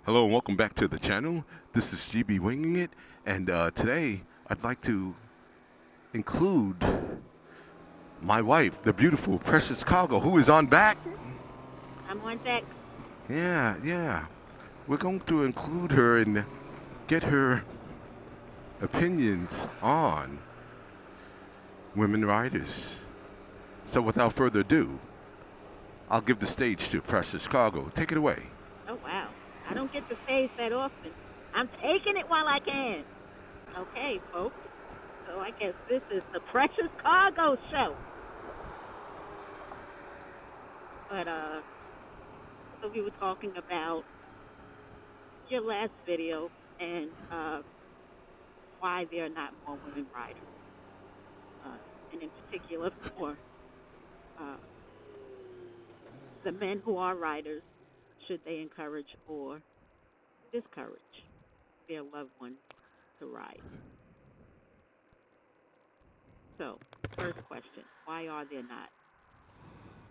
Hello and welcome back to the channel. This is GB Winging It, and today I'd like to include my wife, the beautiful Precious Cargo, who is on back. I'm on deck. Yeah. We're going to include her and get her opinions on women riders. So without further ado, I'll give the stage to Precious Cargo. Take it away. Oh, wow. I don't get to face that often. I'm taking it while I can. Okay, folks. So I guess this is the Precious Cargo Show. But, so we were talking about your last video and why there are not more women riders. And in particular for uh, the men who are riders, should they encourage or discourage their loved ones to ride? So, first question, why are there not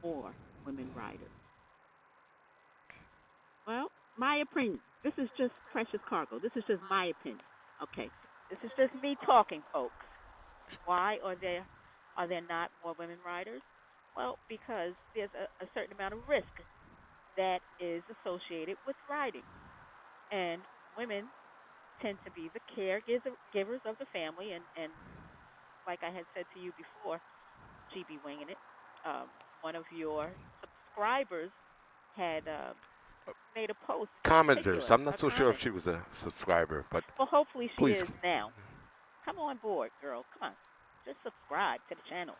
more women riders? Well, my opinion. This is just Precious Cargo. This is just my opinion. Okay. This is just me talking, folks. Why are there not more women riders? Well, because there's a certain amount of risk that is associated with riding. And women tend to be the caregivers of the family. And like I had said to you before, GB Winging It, um, one of your subscribers had made a post in Commenters. particular, I'm not a so sure if comment. she was a subscriber, but Well, hopefully she please. is now. Come on board, girl. Come on. Just subscribe to the channel.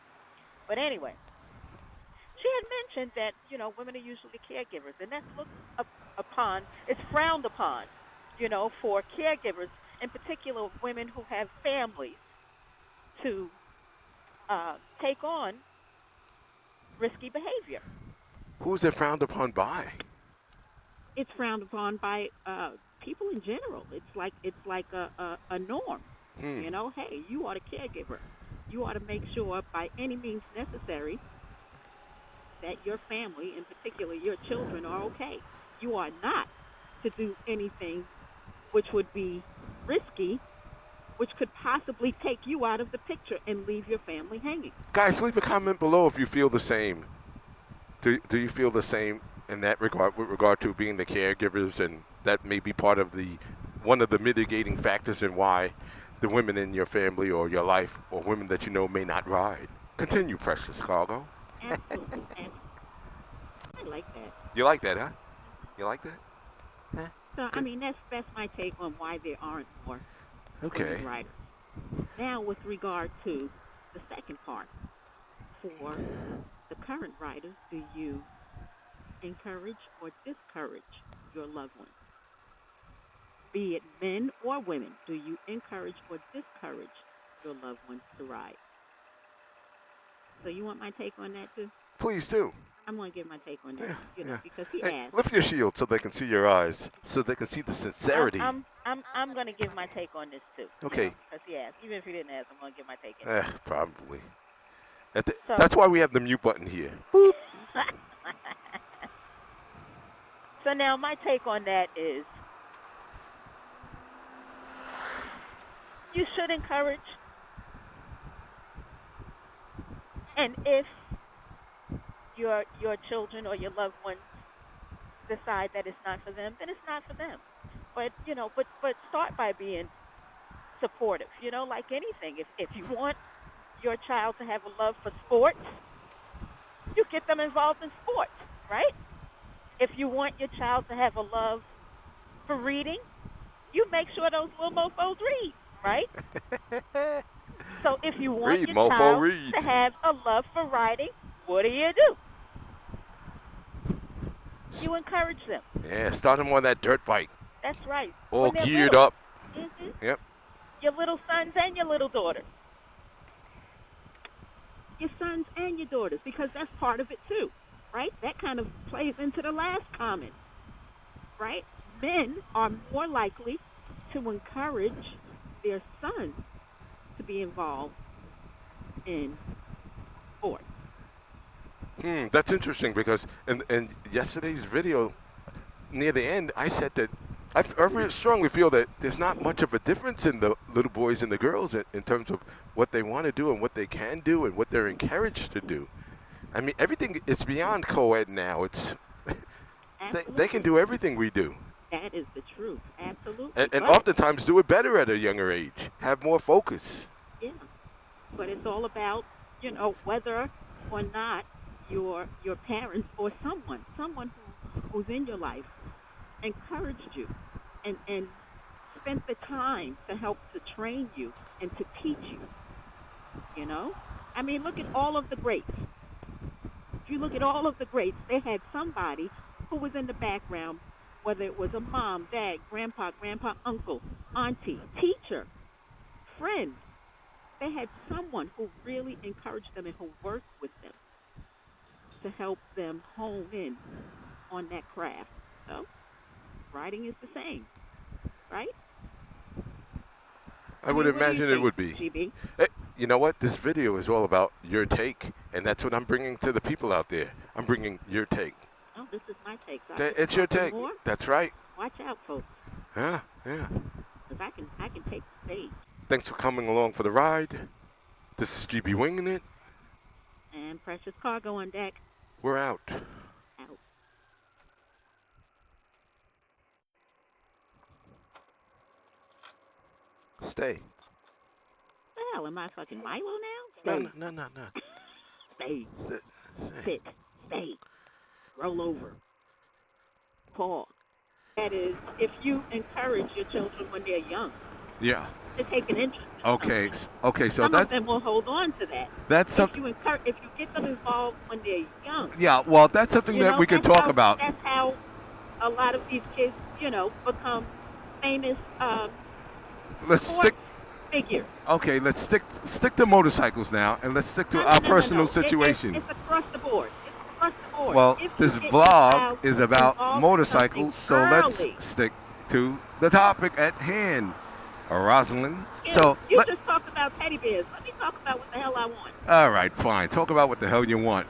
But anyway, she had mentioned that, women are usually caregivers, and that's looked upon, it's frowned upon, for caregivers, in particular women who have families, to take on risky behavior. Who is it frowned upon by? It's frowned upon by people in general. It's like a norm. Hmm. Hey, you are the caregiver. You ought to make sure by any means necessary that your family, in particular your children, are okay. You are not to do anything which would be risky, which could possibly take you out of the picture and leave your family hanging. Guys, leave a comment below if you feel the same. Do you feel the same in that regard, with regard to being the caregivers, and that may be part of the one of the mitigating factors in why the women in your family or your life or women that you know may not ride? Continue, Precious Cargo. Absolutely. And I like that. You like that, huh? You like that? Huh? So, I Good. mean, that's my take on why there aren't more women Okay. riders. Now, with regard to the second part, for the current riders, do you encourage or discourage your loved ones? Be it men or women, do you encourage or discourage your loved ones to ride? So, you want my take on that too? Please do. I'm going to give my take on that, Yeah. because he Hey, asked. lift your shield so they can see your eyes, so they can see the I'm sincerity. I'm I'm going to give my take on this too. Okay. Because he asked. Even if he didn't ask, I'm going to give my take Probably. So, That's why we have the mute button here. Boop. so now my take on that is you should encourage, and if your children or your loved ones decide that it's not for them, then it's not for them. But start by being supportive. Like anything, if you want your child to have a love for sports, you get them involved in sports, right? If you want your child to have a love for reading, you make sure those little mofos read, right? So if you want Read, your mofo, child read. to have a love for riding, what do? You encourage them. Yeah, start them on that dirt bike, That's right. all When they're geared little. up. hmm Yep. Your little sons and your little daughters. Your sons and your daughters, because that's part of it too, right? That kind of plays into the last comment, right? Men are more likely to encourage their sons to be involved in sports. That's interesting because in yesterday's video, near the end, I said that I really strongly feel that there's not much of a difference in the little boys and the girls in terms of what they want to do and what they can do and what they're encouraged to do. I mean, everything it's beyond co-ed now. It's they can Absolutely. do everything we do, That is the truth. Absolutely. and But oftentimes do it better at a younger age. Have more focus. yeah, but it's all about, whether or not your parents or someone who's in your life encouraged you and spent the time to help to train you and to teach you, you know? I mean, look at all of the greats. If you look at all of the greats, they had somebody who was in the background, whether it was a mom, dad, grandpa, uncle, auntie, teacher, friend. They had someone who really encouraged them and who worked with them to help them hone in on that craft. So, writing is the same, right? I I would mean, what do you imagine it think, would be. GB? Eh, You know what? This video is all about your take, and that's what I'm bringing to the people out there. I'm bringing your take. Oh, this is my take. So I get to It's your talk some take. more. That's right. Watch out, folks, Yeah, yeah. because I can take the stage. Thanks for coming along for the ride. This is GB Winging It. And precious cargo on deck. We're out. Out. Stay. The hell am I fucking Milo now? No, Stay. no, no, no, no. Stay. Stay. Sit. Stay. Roll over. Pause. That is, if you encourage your children when they're young Yeah. to take an interest in Okay. something, Okay. So some of that's them will hold on to that. that's If something. you if you get them involved when they're young, Yeah. Well, that's something that we can talk about. that's how a lot of these kids, become famous Let's sports stick. figures. Okay. Let's stick to motorcycles now, and let's stick to No, no, our no, no, personal no. situation. It's across the board. It's across the board. Well, If this you get vlog your child is about involved in motorcycles, so something let's early. stick to the topic at hand, Rosalind. Yeah, So, you just talked about teddy bears. Let me talk about what the hell I want. all right, fine. Talk about what the hell you want.